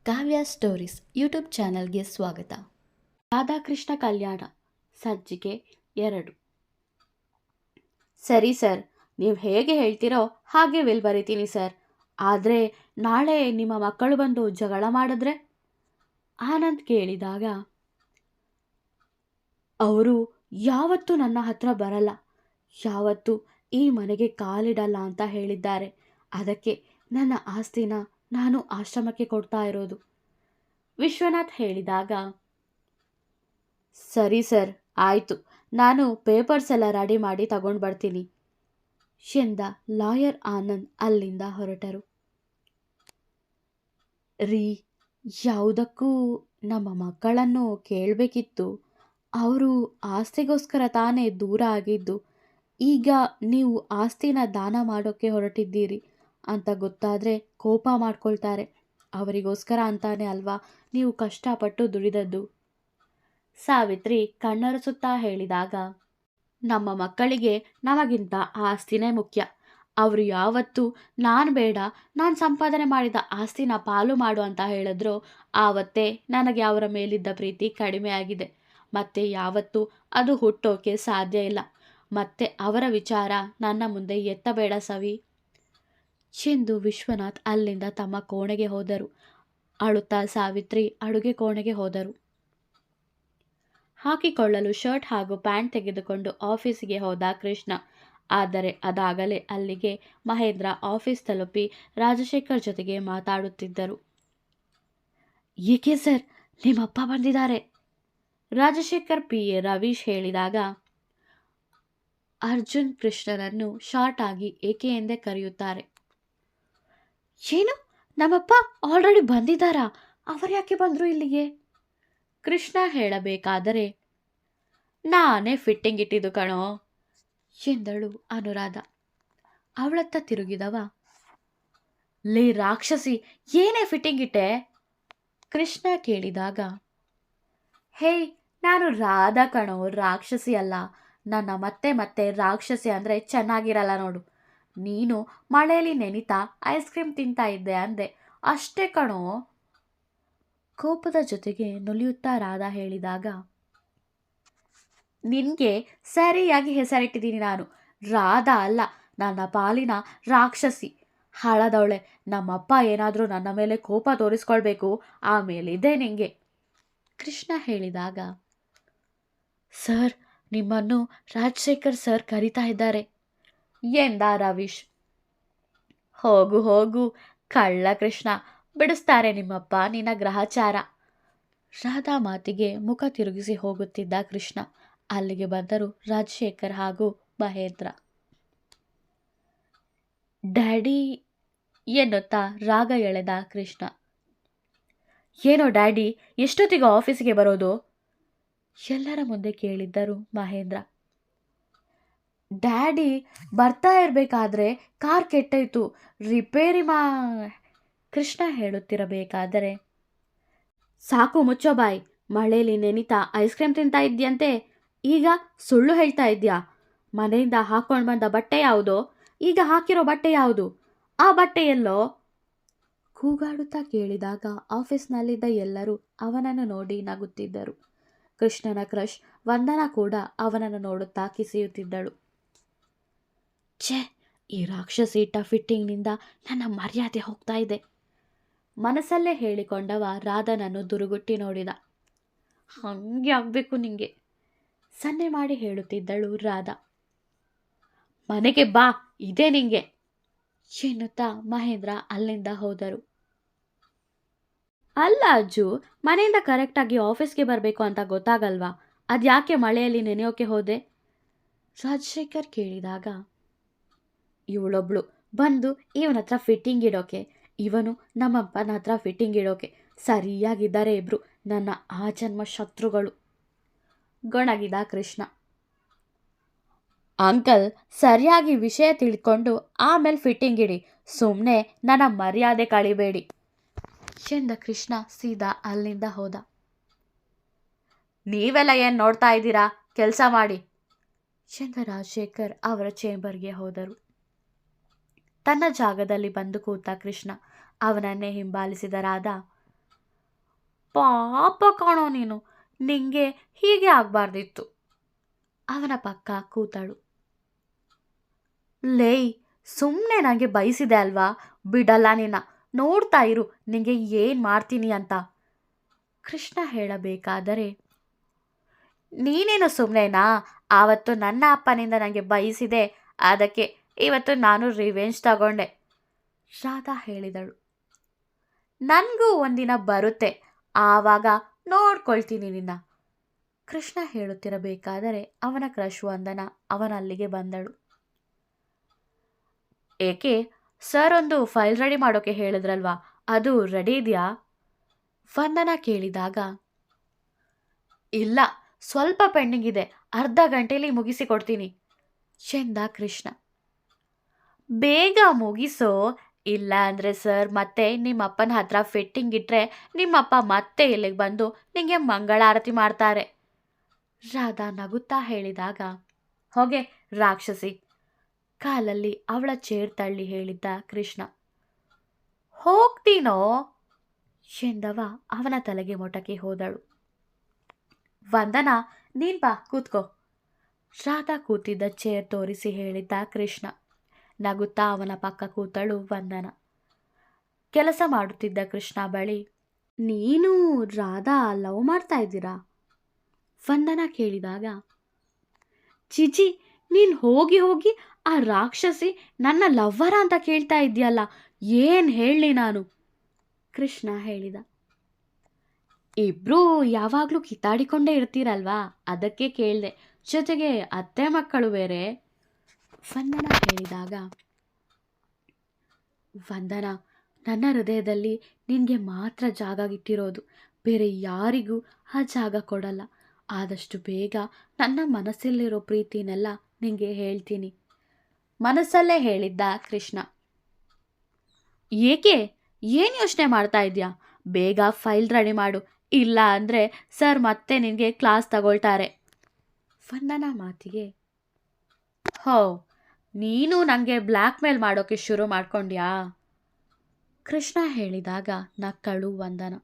ಕಾವ್ಯ stories YouTube ಚಾನಲ್ಗೆ ಸ್ವಾಗತ. ರಾಧಾಕೃಷ್ಣ ಕಲ್ಯಾಣ ಸಂಚಿಕೆ 2. ಸರಿ ಸರ್, ನೀವು ಹೇಗೆ ಹೇಳ್ತೀರೋ ಹಾಗೆ ವಿಲ್ ಬರಿತೀನಿ ಸರ್. ಆದರೆ ನಾಳೆ ನಿಮ್ಮ ಮಕ್ಕಳು ಬಂದು ಜಗಳ ಮಾಡಿದ್ರೆ? ಆನಂದ್ ಕೇಳಿದಾಗ, ಅವರು ಯಾವತ್ತೂ ನನ್ನ ಹತ್ರ ಬರಲ್ಲ, ಯಾವತ್ತೂ ಈ ಮನೆಗೆ ಕಾಲಿಡಲ್ಲ ಅಂತ ಹೇಳಿದ್ದಾರೆ. ಅದಕ್ಕೆ ನನ್ನ ಆಸ್ತಿನ ನಾನು ಆಶ್ರಮಕ್ಕೆ ಕೊಡ್ತಾ ಇರೋದು. ವಿಶ್ವನಾಥ್ ಹೇಳಿದಾಗ, ಸರಿ ಸರ್, ಆಯಿತು, ನಾನು ಪೇಪರ್ಸ್ ಎಲ್ಲ ರೆಡಿ ಮಾಡಿ ತಗೊಂಡು ಬರ್ತೀನಿ ಎಂದ ಲಾಯರ್ ಆನಂದ್ ಅಲ್ಲಿಂದ ಹೊರಟರು. ರೀ, ಯಾವುದಕ್ಕೂ ನಮ್ಮ ಮಕ್ಕಳನ್ನು ಕೇಳಬೇಕಿತ್ತು. ಅವರು ಆಸ್ತಿಗೋಸ್ಕರ ತಾನೇ ದೂರ ಆಗಿದ್ದು. ಈಗ ನೀವು ಆಸ್ತಿನ ದಾನ ಮಾಡೋಕ್ಕೆ ಹೊರಟಿದ್ದೀರಿ ಅಂತ ಗೊತ್ತಾದರೆ ಕೋಪ ಮಾಡ್ಕೊಳ್ತಾರೆ. ಅವರಿಗೋಸ್ಕರ ಅಂತಾನೆ ಅಲ್ವಾ ನೀವು ಕಷ್ಟಪಟ್ಟು ದುಡಿದದ್ದು. ಸಾವಿತ್ರಿ ಕಣ್ಣರಸುತ್ತಾ ಹೇಳಿದಾಗ, ನಮ್ಮ ಮಕ್ಕಳಿಗೆ ನಮಗಿಂತ ಆಸ್ತಿನೇ ಮುಖ್ಯ. ಅವರು ಯಾವತ್ತೂ ನಾನು ಬೇಡ, ನಾನು ಸಂಪಾದನೆ ಮಾಡಿದ ಆಸ್ತಿನ ಪಾಲು ಮಾಡು ಅಂತ ಹೇಳಿದ್ರು ಆವತ್ತೇ ನನಗೆ ಅವರ ಮೇಲಿದ್ದ ಪ್ರೀತಿ ಕಡಿಮೆ ಆಗಿದೆ. ಮತ್ತೆ ಯಾವತ್ತೂ ಅದು ಹುಟ್ಟೋಕೆ ಸಾಧ್ಯ ಇಲ್ಲ. ಮತ್ತೆ ಅವರ ವಿಚಾರ ನನ್ನ ಮುಂದೆ ಎತ್ತಬೇಡ ಸವಿ ಎಂದು ವಿಶ್ವನಾಥ್ ಅಲ್ಲಿಂದ ತಮ್ಮ ಕೋಣೆಗೆ ಹೋದರು. ಅಳುತ್ತಾ ಸಾವಿತ್ರಿ ಅಡುಗೆ ಕೋಣೆಗೆ ಹೋದರು. ಹಾಕಿಕೊಳ್ಳಲು ಶರ್ಟ್ ಹಾಗೂ ಪ್ಯಾಂಟ್ ತೆಗೆದುಕೊಂಡು ಆಫೀಸಿಗೆ ಹೋದ ಕೃಷ್ಣ. ಆದರೆ ಅದಾಗಲೇ ಅಲ್ಲಿಗೆ ಮಹೇಂದ್ರ ಆಫೀಸ್ ತಲುಪಿ ರಾಜಶೇಖರ್ ಜೊತೆಗೆ ಮಾತಾಡುತ್ತಿದ್ದರು. ಏಕೆ ಸರ್, ನಿಮ್ಮಪ್ಪ ಬಂದಿದ್ದಾರೆ? ರಾಜಶೇಖರ್ PA ರವೀಶ್ ಹೇಳಿದಾಗ, ಅರ್ಜುನ್ ಕೃಷ್ಣನನ್ನು ಶಾರ್ಟ್ ಆಗಿ ಏಕೆ ಎಂದೇ ಕರೆಯುತ್ತಾರೆ. ಏನು, ನಮ್ಮಪ್ಪ ಆಲ್ರೆಡಿ ಬಂದಿದ್ದಾರಾ? ಅವರು ಯಾಕೆ ಬಂದರು ಇಲ್ಲಿಗೆ? ಕೃಷ್ಣ ಹೇಳಬೇಕಾದರೆ, ನಾನೇ ಫಿಟ್ಟಿಂಗ್ ಇಟ್ಟಿದ್ದು ಕಣೋ ಎಂದಳು ಅನುರಾಧ. ಅವಳತ್ತ ತಿರುಗಿದವ, ಲೇ ರಾಕ್ಷಸಿ, ಏನೇ ಫಿಟ್ಟಿಂಗ್ ಇಟ್ಟೆ? ಕೃಷ್ಣ ಕೇಳಿದಾಗ, ಹೇಯ್, ನಾನು ರಾಧಾ ಕಣೋ, ರಾಕ್ಷಸಿ ಅಲ್ಲ. ನನ್ನ ಮತ್ತೆ ರಾಕ್ಷಸಿ ಅಂದರೆ ಚೆನ್ನಾಗಿರಲ್ಲ ನೋಡು. ನೀನು ಮಳೆಯಲ್ಲಿ ನೆನಿತಾ ಐಸ್ ಕ್ರೀಮ್ ತಿಂತಾ ಇದ್ದೆ ಅಂದೆ ಅಷ್ಟೇ ಕಣೋ. ಕೋಪದ ಜೊತೆಗೆ ನುಲಿಯುತ್ತಾ ರಾಧಾ ಹೇಳಿದಾಗ, ನಿನಗೆ ಸರಿಯಾಗಿ ಹೆಸರಿಟ್ಟಿದ್ದೀನಿ ನಾನು. ರಾಧಾ ಅಲ್ಲ, ನನ್ನ ಪಾಲಿನ ರಾಕ್ಷಸಿ, ಹಳದವಳೆ. ನಮ್ಮಪ್ಪ ಏನಾದರೂ ನನ್ನ ಮೇಲೆ ಕೋಪ ತೋರಿಸ್ಕೊಳ್ಬೇಕು, ಆಮೇಲಿದೆ ನಿಂಗೆ. ಕೃಷ್ಣ ಹೇಳಿದಾಗ, ಸರ್, ನಿಮ್ಮನ್ನು ರಾಜಶೇಖರ್ ಸರ್ ಕರೀತಾ ಇದ್ದಾರೆ ಎಂದ ರವೀಶ್. ಹೋಗು ಹೋಗು ಕಳ್ಳ ಕೃಷ್ಣ, ಬಿಡಿಸ್ತಾರೆ ನಿಮ್ಮಪ್ಪ ನಿನ್ನ ಗ್ರಹಚಾರ. ರಾಧಾ ಮಾತಿಗೆ ಮುಖ ತಿರುಗಿಸಿ ಹೋಗುತ್ತಿದ್ದ ಕೃಷ್ಣ ಅಲ್ಲಿಗೆ ಬಂದರು ರಾಜಶೇಖರ್ ಹಾಗೂ ಮಹೇಂದ್ರ. ಡ್ಯಾಡಿ ಎನ್ನುತ್ತಾ ರಾಗ ಎಳೆದ ಕೃಷ್ಣ. ಏನೋ ಡ್ಯಾಡಿ, ಎಷ್ಟೊತ್ತಿಗೆ ಆಫೀಸಿಗೆ ಬರೋದು? ಎಲ್ಲರ ಮುಂದೆ ಕೇಳಿದ್ದರು ಮಹೇಂದ್ರ. ಡ್ಯಾಡಿ ಬರ್ತಾ ಇರಬೇಕಾದ್ರೆ ಕಾರ್ ಕೆಟ್ಟೋಯ್ತು, ರಿಪೇರಿ ಕೃಷ್ಣ ಹೇಳುತ್ತಿರಬೇಕಾದರೆ, ಸಾಕು ಮುಚ್ಚೋ ಬಾಯ್, ಮಳೆಯಲ್ಲಿ ನೆನಿತಾ ಐಸ್ ಕ್ರೀಮ್ ತಿಂತಾ ಇದ್ಯಂತೆ, ಈಗ ಸುಳ್ಳು ಹೇಳ್ತಾ ಇದ್ಯಾ? ಮನೆಯಿಂದ ಹಾಕೊಂಡು ಬಂದ ಬಟ್ಟೆ ಯಾವುದೋ, ಈಗ ಹಾಕಿರೋ ಬಟ್ಟೆ ಯಾವುದು? ಆ ಬಟ್ಟೆ ಎಲ್ಲೋ? ಕೂಗಾಡುತ್ತಾ ಕೇಳಿದಾಗ ಆಫೀಸ್ನಲ್ಲಿದ್ದ ಎಲ್ಲರೂ ಅವನನ್ನು ನೋಡಿ ನಗುತ್ತಿದ್ದರು. ಕೃಷ್ಣನ ಕ್ರಶ್ ವಂದನಾ ಕೂಡ ಅವನನ್ನು ನೋಡುತ್ತಾ ಕಿಸಿಯುತ್ತಿದ್ದಳು. ಛೇ, ಈ ರಾಕ್ಷಸಿ ಇಟ್ಟ ಫಿಟ್ಟಿಂಗ್ನಿಂದ ನನ್ನ ಮರ್ಯಾದೆ ಹೋಗ್ತಾ ಇದೆ ಮನಸ್ಸಲ್ಲೇ ಹೇಳಿಕೊಂಡವ ರಾಧನನ್ನು ದುರುಗುಟ್ಟಿ ನೋಡಿದ. ಹಂಗೆ ಆಗಬೇಕು ನಿಂಗೆ, ಸನ್ನೆ ಮಾಡಿ ಹೇಳುತ್ತಿದ್ದಳು ರಾಧಾ. ಮನೆಗೆ ಬಾ, ಇದೇ ನಿಂಗೆ ಎನ್ನುತ್ತಾ ಮಹೇಂದ್ರ ಅಲ್ಲಿಂದ ಹೋದರು. ಅಲ್ಲ ಅಜ್ಜು, ಮನೆಯಿಂದ ಕರೆಕ್ಟಾಗಿ ಆಫೀಸ್ಗೆ ಬರಬೇಕು ಅಂತ ಗೊತ್ತಾಗಲ್ವಾ? ಅದ್ಯಾಕೆ ಮಳೆಯಲ್ಲಿ ನೆನೆಯೋಕೆ ಹೋದೆ? ರಾಜಶೇಖರ್ ಕೇಳಿದಾಗ, ಇವಳೊಬ್ಳು ಬಂದು ಇವನ ಹತ್ರ ಫಿಟ್ಟಿಂಗ್ ಇಡೋಕೆ, ಇವನು ನಮ್ಮಪ್ಪನ ಹತ್ರ ಫಿಟ್ಟಿಂಗ್ ಇಡೋಕೆ ಸರಿಯಾಗಿದ್ದಾರೆ ಇಬ್ರು, ನನ್ನ ಆ ಜನ್ಮ ಶತ್ರುಗಳು ಗೊಣಗಿದ ಕೃಷ್ಣ. ಅಂಕಲ್, ಸರಿಯಾಗಿ ವಿಷಯ ತಿಳ್ಕೊಂಡು ಆಮೇಲೆ ಫಿಟ್ಟಿಂಗ್ ಇಡಿ, ಸುಮ್ಮನೆ ನನ್ನ ಮರ್ಯಾದೆ ಕಳಿಬೇಡಿ ಎಂದ ಕೃಷ್ಣ ಸೀದಾ ಅಲ್ಲಿಂದ ಹೋದ. ನೀವೆಲ್ಲ ಏನು ನೋಡ್ತಾ ಇದ್ದೀರಾ, ಕೆಲಸ ಮಾಡಿ ಎಂದ ರಾಜಶೇಖರ್ ಅವರ ಚೇಂಬರ್ಗೆ ಹೋದರು. ತನ್ನ ಜಾಗದಲ್ಲಿ ಬಂದು ಕೂತ ಕೃಷ್ಣ ಅವನನ್ನೇ ಹಿಂಬಾಲಿಸಿದ ರಾಧಾ, ಪಾಪ ಕಾಣೋ ನೀನು, ನಿಂಗೆ ಹೀಗೆ ಆಗಬಾರ್ದಿತ್ತು. ಅವನ ಪಕ್ಕ ಕೂತಳು. ಲೇಯ್, ಸುಮ್ಮನೆ ನನಗೆ ಬಯಸಿದೆ ಅಲ್ವಾ, ಬಿಡಲ್ಲ ನಿನ್ನ, ನೋಡ್ತಾ ಇರು ನಿಂಗೆ ಏನು ಮಾಡ್ತೀನಿ ಅಂತ. ಕೃಷ್ಣ ಹೇಳಬೇಕಾದರೆ, ನೀನೇನು ಸುಮ್ಮನೆನಾ, ಆವತ್ತು ನನ್ನ ಅಪ್ಪನಿಂದ ನನಗೆ ಬಯಸಿದೆ, ಅದಕ್ಕೆ ಇವತ್ತು ನಾನು ರಿವೆಂಜ್ ತಗೊಂಡೆ. ರಾಧಾ ಹೇಳಿದಳು. ನನಗೂ ಒಂದಿನ ಬರುತ್ತೆ, ಆವಾಗ ನೋಡ್ಕೊಳ್ತೀನಿ ನಿನ್ನ. ಕೃಷ್ಣ ಹೇಳುತ್ತಿರಬೇಕಾದರೆ ಅವನ ಕ್ರಶ್ ವಂದನ ಅವನಲ್ಲಿಗೆ ಬಂದಳು. ಏಕೆ ಸರ್, ಒಂದು ಫೈಲ್ ರೆಡಿ ಮಾಡೋಕೆ ಹೇಳಿದ್ರಲ್ವಾ, ಅದು ರೆಡಿ ಇದೆಯಾ? ವಂದನ ಕೇಳಿದಾಗ, ಇಲ್ಲ, ಸ್ವಲ್ಪ ಪೆಂಡಿಂಗ್ ಇದೆ, ಅರ್ಧ ಗಂಟೆಯಲ್ಲಿ ಮುಗಿಸಿಕೊಡ್ತೀನಿ ಎಂದ ಕೃಷ್ಣ. ಬೇಗ ಮುಗಿಸೋ, ಇಲ್ಲ ಅಂದರೆ ಸರ್ ಮತ್ತೆ ನಿಮ್ಮಪ್ಪನ ಹತ್ರ ಫಿಟ್ಟಿಂಗ್ ಇಟ್ಟರೆ ನಿಮ್ಮಪ್ಪ ಮತ್ತೆ ಇಲ್ಲಿಗೆ ಬಂದು ನಿಮಗೆ ಮಂಗಳಾರತಿ ಮಾಡ್ತಾರೆ. ರಾಧಾ ನಗುತ್ತಾ ಹೇಳಿದಾಗ, ಹೋಗೆ ರಾಕ್ಷಸಿ, ಕಾಲಲ್ಲಿ ಅವಳ ಚೇರ್ ತಳ್ಳಿ ಹೇಳಿದ್ದ ಕೃಷ್ಣ. ಹೋಗ್ತೀನೋ ಎಂದವ ಅವನ ತಲೆಗೆ ಮೊಟಕಿ ಹೋದಳು. ವಂದನ, ನೀನ್ ಬಾ ಕೂತ್ಕೋ. ರಾಧಾ ಕೂತಿದ್ದ ಚೇರ್ ತೋರಿಸಿ ಹೇಳಿದ್ದ ಕೃಷ್ಣ. ನಗುತ್ತಾ ಅವನ ಪಕ್ಕ ಕೂತಳು ವಂದನ. ಕೆಲಸ ಮಾಡುತ್ತಿದ್ದ ಕೃಷ್ಣ ಬಳಿ, ನೀನು ರಾಧಾ ಲವ್ ಮಾಡ್ತಾ ಇದ್ದೀರಾ? ವಂದನ ಕೇಳಿದಾಗ, ಚಿಚಿ, ನೀನು ಹೋಗಿ ಹೋಗಿ ಆ ರಾಕ್ಷಸಿ ನನ್ನ ಲವ್ವರ ಅಂತ ಕೇಳ್ತಾ ಇದೆಯಲ್ಲ, ಏನು ಹೇಳಲಿ ನಾನು? ಕೃಷ್ಣ ಹೇಳಿದ. ಇಬ್ರು ಯಾವಾಗಲೂ ಕಿತ್ತಾಡಿಕೊಂಡೇ ಇರ್ತೀರಲ್ವಾ, ಅದಕ್ಕೆ ಕೇಳಿದೆ, ಜೊತೆಗೆ ಅತ್ತೆ ಮಕ್ಕಳು ಬೇರೆ. ವಂದನ ಹೇಳಿದಾಗ, ವಂದನ, ನನ್ನ ಹೃದಯದಲ್ಲಿ ನಿನಗೆ ಮಾತ್ರ ಜಾಗ ಇಟ್ಟಿರೋದು, ಬೇರೆ ಯಾರಿಗೂ ಆ ಜಾಗ ಕೊಡಲ್ಲ. ಆದಷ್ಟು ಬೇಗ ನನ್ನ ಮನಸ್ಸಲ್ಲಿರೋ ಪ್ರೀತಿನೆಲ್ಲ ನಿನಗೆ ಹೇಳ್ತೀನಿ. ಮನಸ್ಸಲ್ಲೇ ಹೇಳಿದ್ದ ಕೃಷ್ಣ. ಏಕೆ, ಏನು ಯೋಚನೆ ಮಾಡ್ತಾ ಇದೆಯಾ? ಬೇಗ ಫೈಲ್ ರೆಡಿ ಮಾಡು, ಇಲ್ಲ ಅಂದರೆ ಸರ್ ಮತ್ತೆ ನಿನಗೆ ಕ್ಲಾಸ್ ತಗೊಳ್ತಾರೆ. ವಂದನ ಮಾತಿಗೆ, ಹೋ, ನೀನು ನನಗೆ ಬ್ಲ್ಯಾಕ್ ಮೇಲ್ ಮಾಡೋಕ್ಕೆ ಶುರು ಮಾಡ್ಕೊಂಡ್ಯಾ? ಕೃಷ್ಣ ಹೇಳಿದಾಗ ನಕ್ಕಳು ವಂದನ.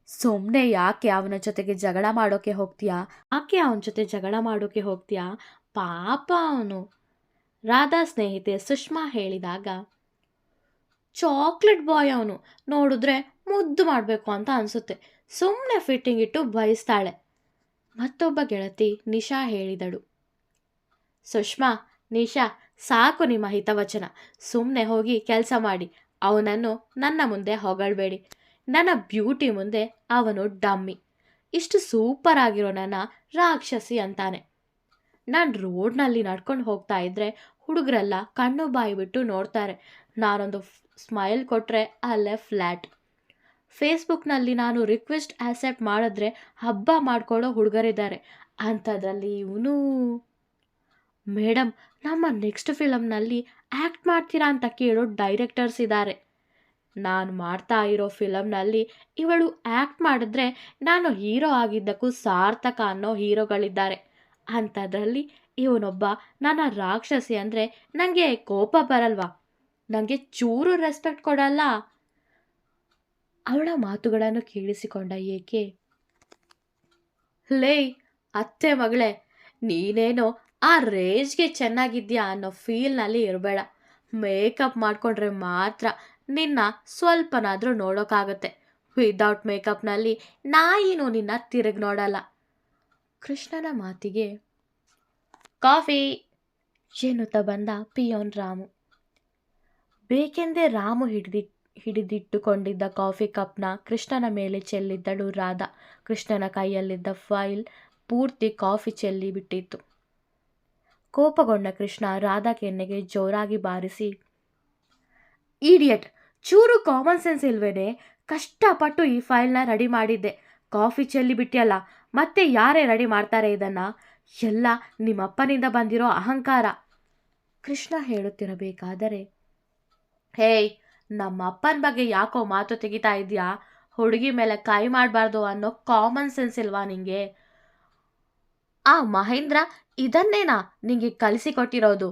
ಸುಮ್ಮನೆ ಯಾಕೆ ಅವನ ಜೊತೆಗೆ ಜಗಳ ಮಾಡೋಕೆ ಹೋಗ್ತೀಯಾ? ಅವನ ಜೊತೆ ಜಗಳ ಮಾಡೋಕೆ ಹೋಗ್ತೀಯಾ? ಪಾಪ ಅವನು. ರಾಧಾ ಸ್ನೇಹಿತೆ ಸುಷ್ಮಾ ಹೇಳಿದಾಗ, ಚಾಕ್ಲೇಟ್ ಬಾಯ್ ಅವನು, ನೋಡಿದ್ರೆ ಮುದ್ದು ಮಾಡಬೇಕು ಅಂತ ಅನಿಸುತ್ತೆ, ಸುಮ್ಮನೆ ಫಿಟ್ಟಿಂಗ್ ಇಟ್ಟು ಬಯಸ್ತಾಳೆ. ಮತ್ತೊಬ್ಬ ಗೆಳತಿ ನಿಶಾ ಹೇಳಿದಳು. ಸುಷ್ಮಾ, ನಿಶಾ, ಸಾಕು ನಿಮ್ಮ ಹಿತವಚನ, ಸುಮ್ಮನೆ ಹೋಗಿ ಕೆಲಸ ಮಾಡಿ. ಅವನನ್ನು ನನ್ನ ಮುಂದೆ ಹೊಗಳಬೇಡಿ, ನನ್ನ ಬ್ಯೂಟಿ ಮುಂದೆ ಅವನು ಡಮ್ಮಿ. ಇಷ್ಟು ಸೂಪರ್ ಆಗಿರೋ ನನ್ನ ರಾಕ್ಷಸಿ ಅಂತಾನೆ. ನಾನು ರೋಡ್ನಲ್ಲಿ ನಡ್ಕೊಂಡು ಹೋಗ್ತಾ ಇದ್ದರೆ ಹುಡುಗರೆಲ್ಲ ಕಣ್ಣು ಬಾಯಿ ಬಿಟ್ಟು ನೋಡ್ತಾರೆ. ನಾನೊಂದು ಸ್ಮೈಲ್ ಕೊಟ್ಟರೆ ಅಲ್ಲೇ ಫ್ಲ್ಯಾಟ್. ಫೇಸ್ಬುಕ್ನಲ್ಲಿ ನಾನು ರಿಕ್ವೆಸ್ಟ್ ಆಕ್ಸೆಪ್ಟ್ ಮಾಡಿದ್ರೆ ಹಬ್ಬ ಮಾಡ್ಕೊಳ್ಳೋ ಹುಡುಗರಿದ್ದಾರೆ. ಅಂಥದ್ರಲ್ಲಿ ಇವನು. ಮೇಡಮ್, ನಮ್ಮ ನೆಕ್ಸ್ಟ್ ಫಿಲಮ್ನಲ್ಲಿ ಆ್ಯಕ್ಟ್ ಮಾಡ್ತೀರಾ ಅಂತ ಕೇಳೋ ಡೈರೆಕ್ಟರ್ಸ್ ಇದ್ದಾರೆ. ನಾನು ಮಾಡ್ತಾ ಇರೋ ಫಿಲಮ್ನಲ್ಲಿ ಇವಳು ಆ್ಯಕ್ಟ್ ಮಾಡಿದ್ರೆ ನಾನು ಹೀರೋ ಆಗಿದ್ದಕ್ಕೂ ಸಾರ್ಥಕ ಅನ್ನೋ ಹೀರೋಗಳಿದ್ದಾರೆ. ಅಂಥದ್ರಲ್ಲಿ ಇವನೊಬ್ಬ ನನ್ನ ರಾಕ್ಷಸಿ ಅಂದರೆ ನನಗೆ ಕೋಪ ಬರಲ್ವಾ? ನನಗೆ ಚೂರು ರೆಸ್ಪೆಕ್ಟ್ ಕೊಡಲ್ಲ. ಅವಳ ಮಾತುಗಳನ್ನು ಕೇಳಿಸಿಕೊಂಡ ಏಕೆ, ಲೇ ಅತ್ತೆ ಮಗಳೇ, ನೀನೇನೋ ಆ ರೇಂಜ್ಗೆ ಚೆನ್ನಾಗಿದ್ಯಾ ಅನ್ನೋ ಫೀಲ್ನಲ್ಲಿ ಇರಬೇಡ. ಮೇಕಪ್ ಮಾಡಿಕೊಂಡ್ರೆ ಮಾತ್ರ ನಿನ್ನ ಸ್ವಲ್ಪನಾದರೂ ನೋಡೋಕ್ಕಾಗತ್ತೆ. ವಿದೌಟ್ ಮೇಕಪ್ನಲ್ಲಿ ನಾಯಿನೂ ನಿನ್ನ ತಿರುಗಿ ನೋಡಲ್ಲ. ಕೃಷ್ಣನ ಮಾತಿಗೆ, ಕಾಫಿ ಎನ್ನುತ್ತಾ ಬಂದ ಪಿಯೋನ್ ರಾಮು. ಬೇಕೆಂದೇ ರಾಮು ಹಿಡಿದಿಟ್ಟುಕೊಂಡಿದ್ದ ಕಾಫಿ ಕಪ್ನ ಕೃಷ್ಣನ ಮೇಲೆ ಚೆಲ್ಲಿದ್ದಳು ರಾಧಾ. ಕೃಷ್ಣನ ಕೈಯಲ್ಲಿದ್ದ ಫೈಲ್ ಪೂರ್ತಿ ಕಾಫಿ ಚೆಲ್ಲಿ ಬಿಟ್ಟಿತ್ತು. ಕೋಪಗೊಂಡ ಕೃಷ್ಣ ರಾಧಾ ಕೆನ್ನೆಗೆ ಜೋರಾಗಿ ಬಾರಿಸಿ, ಈಡಿಯಟ್, ಚೂರು ಕಾಮನ್ ಸೆನ್ಸ್ ಇಲ್ವೇನೆ? ಕಷ್ಟಪಟ್ಟು ಈ ಫೈಲ್ನ ರೆಡಿ ಮಾಡಿದ್ದೆ, ಕಾಫಿ ಚೆಲ್ಲಿ ಬಿಟ್ಟಿಯಲ್ಲ, ಮತ್ತೆ ಯಾರೇ ರೆಡಿ ಮಾಡ್ತಾರೆ ಇದನ್ನು? ಎಲ್ಲ ನಿಮ್ಮಪ್ಪನಿಂದ ಬಂದಿರೋ ಅಹಂಕಾರ. ಕೃಷ್ಣ ಹೇಳುತ್ತಿರಬೇಕಾದರೆ, ಹೇಯ್, ನಮ್ಮ ಅಪ್ಪನ ಬಗ್ಗೆ ಯಾಕೋ ಮಾತು ತೆಗಿತಾ ಇದೆಯಾ? ಹುಡುಗಿ ಮೇಲೆ ಕೈ ಮಾಡಬಾರ್ದು ಅನ್ನೋ ಕಾಮನ್ ಸೆನ್ಸ್ ಇಲ್ವಾ ನಿಂಗೆ? ಆ ಮಹೇಂದ್ರ ಇದನ್ನೇನಾ ನಿಂಗೆ ಕಲಿಸಿಕೊಟ್ಟಿರೋದು?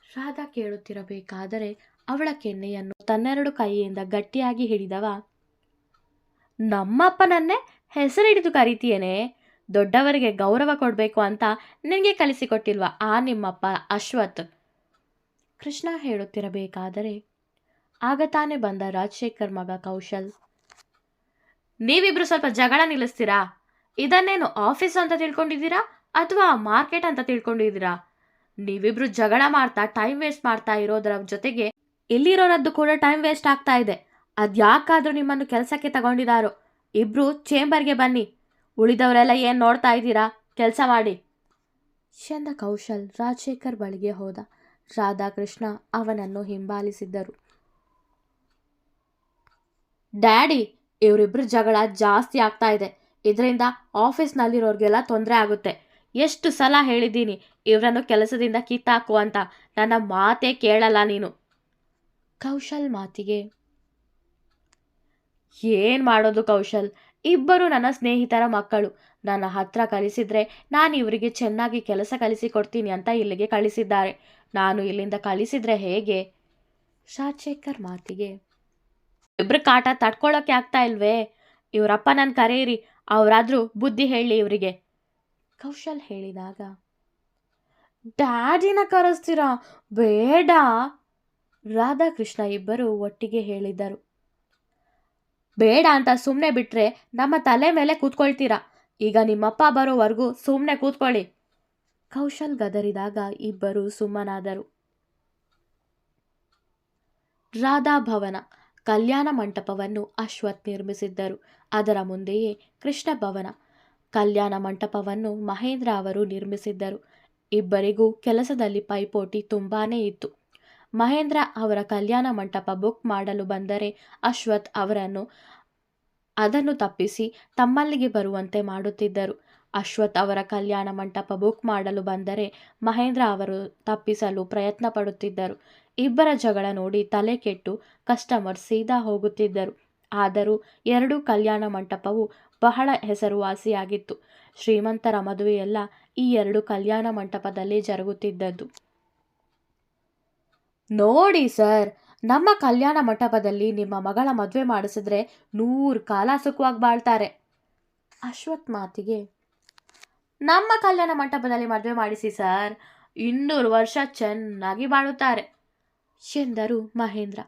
ರಾಧಾ ಕೇಳುತ್ತಿರಬೇಕಾದರೆ ಅವಳ ಕೆನ್ನೆಯನ್ನು ತನ್ನೆರಡು ಕೈಯಿಂದ ಗಟ್ಟಿಯಾಗಿ ಹಿಡಿದವ, ನಮ್ಮಪ್ಪನನ್ನೇ ಹೆಸರಿಡಿದು ಕರಿತೀಯೇನೆ? ದೊಡ್ಡವರಿಗೆ ಗೌರವ ಕೊಡಬೇಕು ಅಂತ ನಿನಗೆ ಕಲಿಸಿಕೊಟ್ಟಿಲ್ವಾ ಆ ನಿಮ್ಮಪ್ಪ ಅಶ್ವಥ್? ಕೃಷ್ಣ ಹೇಳುತ್ತಿರಬೇಕಾದರೆ ಆಗ ತಾನೇ ಬಂದ ರಾಜಶೇಖರ್ ಮಗ ಕೌಶಲ್. ನೀವಿಬ್ರು ಸ್ವಲ್ಪ ಜಗಳ ನಿಲ್ಲಿಸ್ತೀರಾ? ಇದನ್ನೇನು ಆಫೀಸ್ ಅಂತ ತಿಳ್ಕೊಂಡಿದ್ದೀರಾ ಅಥವಾ ಮಾರ್ಕೆಟ್ ಅಂತ ತಿಳ್ಕೊಂಡಿದ್ದೀರಾ? ನೀವಿಬ್ರು ಜಗಳ ಮಾಡ್ತಾ ಟೈಮ್ ವೇಸ್ಟ್ ಮಾಡ್ತಾ ಇರೋದ್ರ ಜೊತೆಗೆ ಇಲ್ಲಿರೋರದ್ದು ಕೂಡ ಟೈಮ್ ವೇಸ್ಟ್ ಆಗ್ತಾ ಇದೆ. ಅದ್ಯಾಕಾದ್ರೂ ನಿಮ್ಮನ್ನು ಕೆಲಸಕ್ಕೆ ತಗೊಂಡಿದ್ದಾರೋ? ಇಬ್ರು ಚೇಂಬರ್ಗೆ ಬನ್ನಿ. ಉಳಿದವರೆಲ್ಲ ಏನು ನೋಡ್ತಾ ಇದ್ದೀರಾ? ಕೆಲಸ ಮಾಡಿ ಎಂದ ಕೌಶಲ್ ರಾಜಶೇಖರ್ ಬಳಿಗೆ ಹೋದ. ರಾಧಾಕೃಷ್ಣ ಅವನನ್ನು ಹಿಂಬಾಲಿಸಿದ್ದರು. ಡ್ಯಾಡಿ, ಇವರಿಬ್ರು ಜಗಳ ಜಾಸ್ತಿ ಆಗ್ತಾ ಇದೆ. ಇದರಿಂದ ಆಫೀಸ್ನಲ್ಲಿರೋರಿಗೆಲ್ಲ ತೊಂದರೆ ಆಗುತ್ತೆ. ಎಷ್ಟು ಸಲ ಹೇಳಿದ್ದೀನಿ ಇವರನ್ನು ಕೆಲಸದಿಂದ ಕಿತ್ತಾಕು ಅಂತ. ನನ್ನ ಮಾತೇ ಕೇಳಲ್ಲ ನೀನು. ಕೌಶಲ್ ಮಾತಿಗೆ ಏನು ಮಾಡೋದು ಕೌಶಲ್? ಇಬ್ಬರು ನನ್ನ ಸ್ನೇಹಿತರ ಮಕ್ಕಳು. ನನ್ನ ಹತ್ರ ಕಳಿಸಿದ್ರೆ ನಾನು ಇವರಿಗೆ ಚೆನ್ನಾಗಿ ಕೆಲಸ ಕಲಿಸಿಕೊಡ್ತೀನಿ ಅಂತ ಇಲ್ಲಿಗೆ ಕಳಿಸಿದ್ದಾರೆ. ನಾನು ಇಲ್ಲಿಂದ ಕಳಿಸಿದ್ರೆ ಹೇಗೆ? ರಾಜಶೇಖರ್ ಮಾತಿಗೆ ಇಬ್ರು ಕಾಟ ತಡ್ಕೊಳ್ಳೋಕೆ ಆಗ್ತಾ ಇಲ್ವೇ? ಇವರಪ್ಪ ನನ್ನ ಕರೆಯಿರಿ, ಅವರಾದ್ರೂ ಬುದ್ಧಿ ಹೇಳಿ ಇವರಿಗೆ. ಕೌಶಲ್ ಹೇಳಿದಾಗ ಡ್ಯಾಡಿನ ಕರೆಸ್ತೀರಾ? ಬೇಡ. ರಾಧಾಕೃಷ್ಣ ಇಬ್ಬರು ಒಟ್ಟಿಗೆ ಹೇಳಿದ್ದರು. ಬೇಡ ಅಂತ ಸುಮ್ಮನೆ ಬಿಟ್ರೆ ನಮ್ಮ ತಲೆ ಮೇಲೆ ಕೂತ್ಕೊಳ್ತೀರಾ. ಈಗ ನಿಮ್ಮಪ್ಪ ಬರೋವರೆಗೂ ಸುಮ್ಮನೆ ಕೂತ್ಕೊಳ್ಳಿ. ಕೌಶಲ್ ಗದರಿದಾಗ ಇಬ್ಬರು ಸುಮ್ಮನಾದರು. ರಾಧಾ ಭವನ ಕಲ್ಯಾಣ ಮಂಟಪವನ್ನು ಅಶ್ವಥ್ ನಿರ್ಮಿಸಿದ್ದರು. ಅದರ ಮುಂದೆಯೇ ಕೃಷ್ಣ ಭವನ ಕಲ್ಯಾಣ ಮಂಟಪವನ್ನು ಮಹೇಂದ್ರ ಅವರು ನಿರ್ಮಿಸಿದ್ದರು. ಇಬ್ಬರಿಗೂ ಕೆಲಸದಲ್ಲಿ ಪೈಪೋಟಿ ತುಂಬಾನೇ ಇತ್ತು. ಮಹೇಂದ್ರ ಅವರ ಕಲ್ಯಾಣ ಮಂಟಪ ಬುಕ್ ಮಾಡಲು ಬಂದರೆ ಅಶ್ವಥ್ ಅದನ್ನು ತಪ್ಪಿಸಿ ತಮ್ಮಲ್ಲಿಗೆ ಬರುವಂತೆ ಮಾಡುತ್ತಿದ್ದರು. ಅಶ್ವಥ್ ಅವರ ಕಲ್ಯಾಣ ಮಂಟಪ ಬುಕ್ ಮಾಡಲು ಬಂದರೆ ಮಹೇಂದ್ರ ಅವರು ತಪ್ಪಿಸಲು ಪ್ರಯತ್ನ ಪಡುತ್ತಿದ್ದರು. ಇಬ್ಬರ ಜಗಳ ನೋಡಿ ತಲೆ ಕೆಟ್ಟು ಕಸ್ಟಮರ್ ಸೀದಾ ಹೋಗುತ್ತಿದ್ದರು. ಆದರೂ ಎರಡೂ ಕಲ್ಯಾಣ ಮಂಟಪವು ಬಹಳ ಹೆಸರುವಾಸಿಯಾಗಿತ್ತು. ಶ್ರೀಮಂತರ ಮದುವೆಯೆಲ್ಲ ಈ ಎರಡು ಕಲ್ಯಾಣ ಮಂಟಪದಲ್ಲಿ ಜರುಗುತ್ತಿದ್ದದ್ದು. ನೋಡಿ ಸರ್, ನಮ್ಮ ಕಲ್ಯಾಣ ಮಂಟಪದಲ್ಲಿ ನಿಮ್ಮ ಮಗಳ ಮದುವೆ ಮಾಡಿಸಿದ್ರೆ 100 ಕಾಲ ಸುಖವಾಗಿ ಬಾಳ್ತಾರೆ. ಅಶ್ವಥ್ ಮಾತಿಗೆ ನಮ್ಮ ಕಲ್ಯಾಣ ಮಂಟಪದಲ್ಲಿ ಮದುವೆ ಮಾಡಿಸಿ ಸರ್, 200 ವರ್ಷ ಚೆನ್ನಾಗಿ ಬಾಳುತ್ತಾರೆ ಎಂದರು ಮಹೇಂದ್ರ.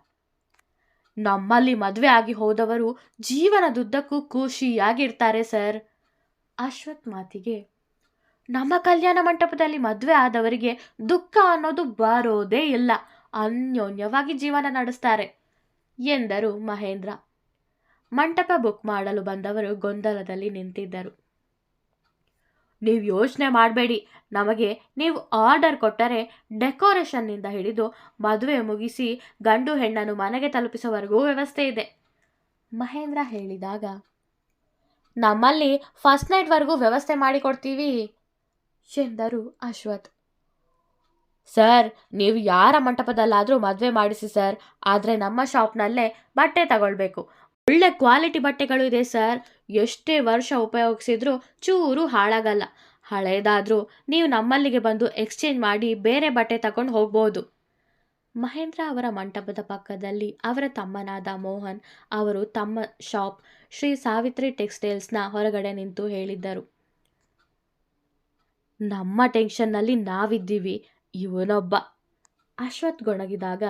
ನಮ್ಮಲ್ಲಿ ಮದುವೆ ಆಗಿ ಹೋದವರು ಜೀವನದುದ್ದಕ್ಕೂ ಖುಷಿಯಾಗಿರ್ತಾರೆ ಸರ್. ಅಶ್ವಥ್ ಮಾತಿಗೆ ನಮ್ಮ ಕಲ್ಯಾಣ ಮಂಟಪದಲ್ಲಿ ಮದುವೆ ಆದವರಿಗೆ ದುಃಖ ಅನ್ನೋದು ಬರೋದೇ ಇಲ್ಲ, ಅನ್ಯೋನ್ಯವಾಗಿ ಜೀವನ ನಡೆಸ್ತಾರೆ ಎಂದರು ಮಹೇಂದ್ರ. ಮಂಟಪ ಬುಕ್ ಮಾಡಲು ಬಂದವರು ಗೊಂದಲದಲ್ಲಿ ನಿಂತಿದ್ದರು. ನೀವು ಯೋಚನೆ ಮಾಡಬೇಡಿ, ನಮಗೆ ನೀವು ಆರ್ಡರ್ ಕೊಟ್ಟರೆ ಡೆಕೋರೇಷನ್ನಿಂದ ಹಿಡಿದು ಮದುವೆ ಮುಗಿಸಿ ಗಂಡು ಹೆಣ್ಣನ್ನು ಮನೆಗೆ ತಲುಪಿಸುವವರೆಗೂ ವ್ಯವಸ್ಥೆ ಇದೆ ಮಹೇಂದ್ರ ಹೇಳಿದಾಗ, ನಮ್ಮಲ್ಲಿ ಫಸ್ಟ್ ನೈಟ್ವರೆಗೂ ವ್ಯವಸ್ಥೆ ಮಾಡಿಕೊಡ್ತೀವಿ ಎಂದರು ಅಶ್ವಥ್. ಸರ್, ನೀವು ಯಾರ ಮಂಟಪದಲ್ಲಾದರೂ ಮದುವೆ ಮಾಡಿಸಿ ಸರ್, ಆದರೆ ನಮ್ಮ ಶಾಪ್ನಲ್ಲೇ ಬಟ್ಟೆ ತಗೊಳ್ಬೇಕು. ಒಳ್ಳೆ ಕ್ವಾಲಿಟಿ ಬಟ್ಟೆಗಳು ಇದೆ ಸರ್. ಎಷ್ಟೇ ವರ್ಷ ಉಪಯೋಗಿಸಿದ್ರೂ ಚೂರು ಹಾಳಾಗಲ್ಲ. ಹಳೇದಾದರೂ ನೀವು ನಮ್ಮಲ್ಲಿಗೆ ಬಂದು ಎಕ್ಸ್ಚೇಂಜ್ ಮಾಡಿ ಬೇರೆ ಬಟ್ಟೆ ತಗೊಂಡು ಹೋಗ್ಬೋದು. ಮಹೇಂದ್ರ ಅವರ ಮಂಟಪದ ಪಕ್ಕದಲ್ಲಿ ಅವರ ತಮ್ಮನಾದ ಮೋಹನ್ ಅವರು ತಮ್ಮ ಶಾಪ್ ಶ್ರೀ ಸಾವಿತ್ರಿ ಟೆಕ್ಸ್ಟೈಲ್ಸ್ನ ಹೊರಗಡೆ ನಿಂತು ಹೇಳಿದ್ದರು. ನಮ್ಮ ಟೆನ್ಷನ್ನಲ್ಲಿ ನಾವಿದ್ದೀವಿ, ಇವನೊಬ್ಬ. ಅಶ್ವಥ್ ಗೊಣಗಿದಾಗ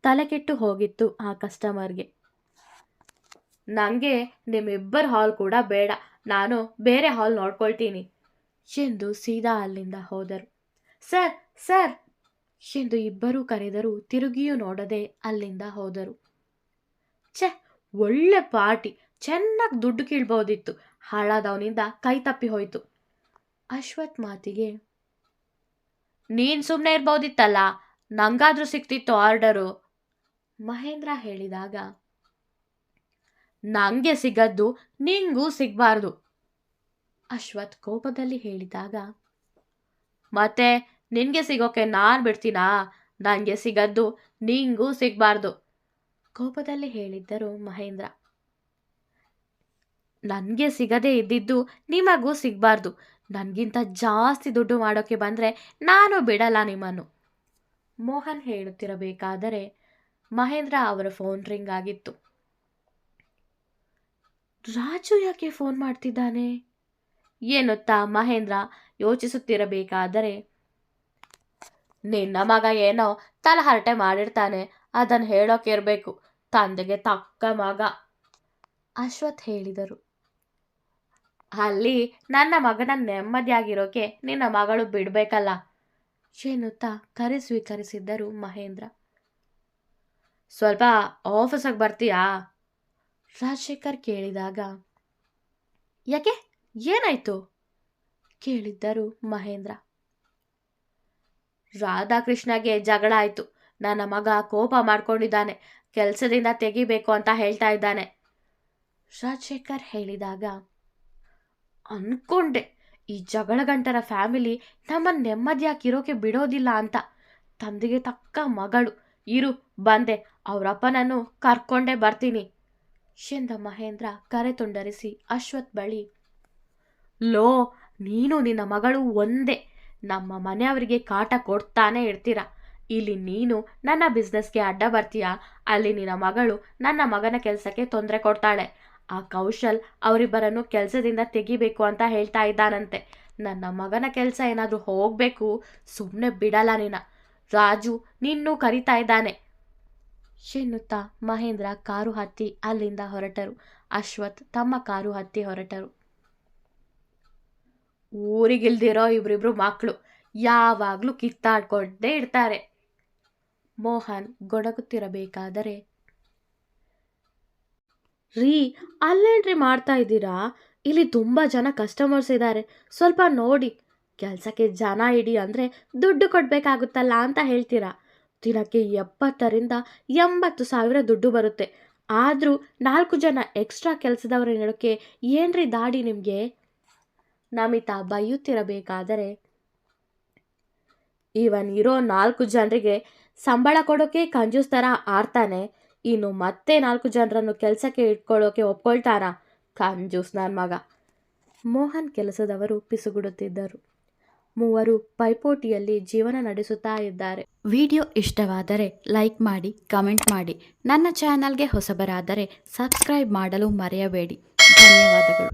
ತಲೆಕೆಟ್ಟು ಹೋಗಿತ್ತು ಆ ಕಸ್ಟಮರ್ಗೆ. ನನಗೆ ನಿಮ್ಮಿಬ್ಬರ ಹಾಲ್ ಕೂಡ ಬೇಡ, ನಾನು ಬೇರೆ ಹಾಲ್ ನೋಡ್ಕೊಳ್ತೀನಿ ಎಂದು ಸೀದಾ ಅಲ್ಲಿಂದ ಹೋದರು. ಸರ್ ಸರ್ ಎಂದು ಇಬ್ಬರೂ ಕರೆದರೂ ತಿರುಗಿಯೂ ನೋಡದೆ ಅಲ್ಲಿಂದ ಹೋದರು. ಒಳ್ಳೆ ಪಾರ್ಟಿ, ಚೆನ್ನಾಗಿ ದುಡ್ಡು ಕೀಳ್ಬೋದಿತ್ತು, ಹಾಳಾದವನಿಂದ ಕೈ ತಪ್ಪಿ ಹೋಯ್ತು. ಅಶ್ವಥ್ ಮಾತಿಗೆ ನೀನು ಸುಮ್ಮನೆ ಇರ್ಬೋದಿತ್ತಲ್ಲ, ನಂಗಾದ್ರೂ ಸಿಕ್ತಿತ್ತು ಆರ್ಡರು ಮಹೇಂದ್ರ ಹೇಳಿದಾಗ, ನಂಗೆ ಸಿಗದ್ದು ನಿಂಗೂ ಸಿಗಬಾರ್ದು ಅಶ್ವಥ್ ಕೋಪದಲ್ಲಿ ಹೇಳಿದಾಗ, ಮತ್ತೆ ನಿನಗೆ ಸಿಗೋಕೆ ನಾನು ಬಿಡ್ತೀನಾ? ನನಗೆ ಸಿಗದ್ದು ನಿಂಗೂ ಸಿಗಬಾರ್ದು ಕೋಪದಲ್ಲಿ ಹೇಳಿದ್ದರು ಮಹೇಂದ್ರ. ನನಗೆ ಸಿಗದೇ ಇದ್ದಿದ್ದು ನಿಮಗೂ ಸಿಗಬಾರ್ದು. ನನಗಿಂತ ಜಾಸ್ತಿ ದುಡ್ಡು ಮಾಡೋಕ್ಕೆ ಬಂದರೆ ನಾನು ಬಿಡಲ್ಲ ನಿಮ್ಮನ್ನು ಮೋಹನ್ ಹೇಳುತ್ತಿರಬೇಕಾದರೆ ಮಹೇಂದ್ರ ಅವರ ಫೋನ್ ರಿಂಗ್ ಆಗಿತ್ತು. ರಾಜು ಯಾಕೆ ಫೋನ್ ಮಾಡ್ತಿದ್ದಾನೆ ಎನ್ನುತ್ತಾ ಮಹೇಂದ್ರ ಯೋಚಿಸುತ್ತಿರಬೇಕಾದರೆ ನಿನ್ನ ಮಗ ಏನೋ ತಲಹರಟೆ ಮಾಡಿರ್ತಾನೆ, ಅದನ್ನು ಹೇಳೋಕಿರ್ಬೇಕು. ತಂದೆಗೆ ತಕ್ಕ ಮಗ ಅಶ್ವಥ್ ಹೇಳಿದರು. ಅಲ್ಲಿ ನನ್ನ ಮಗನ ನೆಮ್ಮದಿಯಾಗಿರೋಕೆ ನಿನ್ನ ಮಗಳು ಬಿಡಬೇಕಲ್ಲ ಎನ್ನುತ್ತಾ ಕರೆ ಸ್ವೀಕರಿಸಿದ್ದರು ಮಹೇಂದ್ರ. ಸ್ವಲ್ಪ ಆಫೀಸಿಗೆ ಬರ್ತೀಯಾ ರಾಜಶೇಖರ್ ಕೇಳಿದಾಗ ಯಾಕೆ ಏನಾಯ್ತು ಕೇಳಿದ್ದರು ಮಹೇಂದ್ರ. ರಾಧಾಕೃಷ್ಣಗೆ ಜಗಳ ಆಯ್ತು. ನನ್ನ ಮಗ ಕೋಪ ಮಾಡ್ಕೊಂಡಿದ್ದಾನೆ, ಕೆಲಸದಿಂದ ತೆಗಿಬೇಕು ಅಂತ ಹೇಳ್ತಾ ಇದ್ದಾನೆ ರಾಜಶೇಖರ್ ಹೇಳಿದಾಗ ಅನ್ಕೊಂಡೆ ಈ ಜಗಳಗಂಟರ ಫ್ಯಾಮಿಲಿ ನಮ್ಮನ್ನು ನೆಮ್ಮದಿಯಾಗಿರೋಕೆ ಬಿಡೋದಿಲ್ಲ ಅಂತ. ತಂದೆಗೆ ತಕ್ಕ ಮಗಳು. ಇರು ಬಂದೆ, ಅವರಪ್ಪನನ್ನು ಕರ್ಕೊಂಡೇ ಬರ್ತೀನಿ ಎಂದ ಮಹೇಂದ್ರ ಕರೆ ತುಂಡರಿಸಿ ಅಶ್ವಥ್ ಬಳಿ ಲೋ, ನೀನು ನಿನ್ನ ಮಗಳು ಒಂದೇ ನಮ್ಮ ಮನೆಯವರಿಗೆ ಕಾಟ ಕೊಡ್ತಾನೆ ಇರ್ತೀರ. ಇಲ್ಲಿ ನೀನು ನನ್ನ ಬಿಸ್ನೆಸ್ಗೆ ಅಡ್ಡ ಬರ್ತೀಯಾ, ಅಲ್ಲಿ ನಿನ್ನ ಮಗಳು ನನ್ನ ಮಗನ ಕೆಲಸಕ್ಕೆ ತೊಂದರೆ ಕೊಡ್ತಾಳೆ. ಆ ಕೌಶಲ್ ಅವರಿಬ್ಬರನ್ನು ಕೆಲಸದಿಂದ ತೆಗಿಬೇಕು ಅಂತ ಹೇಳ್ತಾ ಇದ್ದಾನಂತೆ. ನನ್ನ ಮಗನ ಕೆಲಸ ಏನಾದರೂ ಹೋಗಬೇಕು, ಸುಮ್ಮನೆ ಬಿಡಲ್ಲ ನಿನ್ನ. ರಾಜು ನಿನ್ನೂ ಕರಿತಾ ಇದ್ದಾನೆ ಎನ್ನುತ್ತಾ ಮಹೇಂದ್ರ ಕಾರು ಹತ್ತಿ ಅಲ್ಲಿಂದ ಹೊರಟರು. ಅಶ್ವಥ್ ತಮ್ಮ ಕಾರು ಹತ್ತಿ ಹೊರಟರು. ಊರಿಗಿಲ್ದಿರೋ ಇಬ್ರಿಬ್ರು ಮಕ್ಕಳು ಯಾವಾಗಲೂ ಕಿತ್ತಾಡ್ಕೊಂಡೇ ಇರ್ತಾರೆ. ಮೋಹನ್ ಗೊಣಗುತ್ತಿರಬೇಕಾದರೆ ರೀ ಅಲ್ಲೇನ್ರಿ ಮಾಡ್ತಾ ಇದ್ದೀರಾ, ಇಲ್ಲಿ ತುಂಬ ಜನ ಕಸ್ಟಮರ್ಸ್ ಇದ್ದಾರೆ, ಸ್ವಲ್ಪ ನೋಡಿ. ಕೆಲಸಕ್ಕೆ ಜನ ಇಡಿ ಅಂದರೆ ದುಡ್ಡು ಕೊಡಬೇಕಾಗುತ್ತಲ್ಲ ಅಂತ ಹೇಳ್ತೀರಾ. ದಿನಕ್ಕೆ 70,000-80,000 ದುಡ್ಡು ಬರುತ್ತೆ. ಆದರೂ 4 ಜನ ಎಕ್ಸ್ಟ್ರಾ ಕೆಲಸದವರ ಇಡೋಕ್ಕೆ ಏನ್ರಿ ದಾಡಿ ನಿಮಗೆ ನಮಿತಾ ಬೈಯುತ್ತಿರಬೇಕಾದರೆ ಇವನಿರೋ 4 ಜನರಿಗೆ ಸಂಬಳ ಕೊಡೋಕೆ ಕಂಜೂಸ್ ಥರ ಆಡ್ತಾನೆ, ಇನ್ನು ಮತ್ತೆ 4 ಜನರನ್ನು ಕೆಲಸಕ್ಕೆ ಇಟ್ಕೊಳ್ಳೋಕೆ ಒಪ್ಕೊಳ್ತಾರಾ? ಕಂಜೂಸ್ ನನ್ನ ಮಗ. ಮೋಹನ್ ಕೆಲಸದವರು ಪಿಸುಗುಡುತ್ತಿದ್ದರು. ಮೂವರು ಪೈಪೋಟಿಯಲ್ಲಿ ಜೀವನ ನಡೆಸುತ್ತಾ ಇದ್ದಾರೆ. ವಿಡಿಯೋ ಇಷ್ಟವಾದರೆ ಲೈಕ್ ಮಾಡಿ, ಕಮೆಂಟ್ ಮಾಡಿ. ನನ್ನ ಚಾನಲ್ಗೆ ಹೊಸಬರಾದರೆ ಸಬ್ಸ್ಕ್ರೈಬ್ ಮಾಡಲು ಮರೆಯಬೇಡಿ. ಧನ್ಯವಾದಗಳು.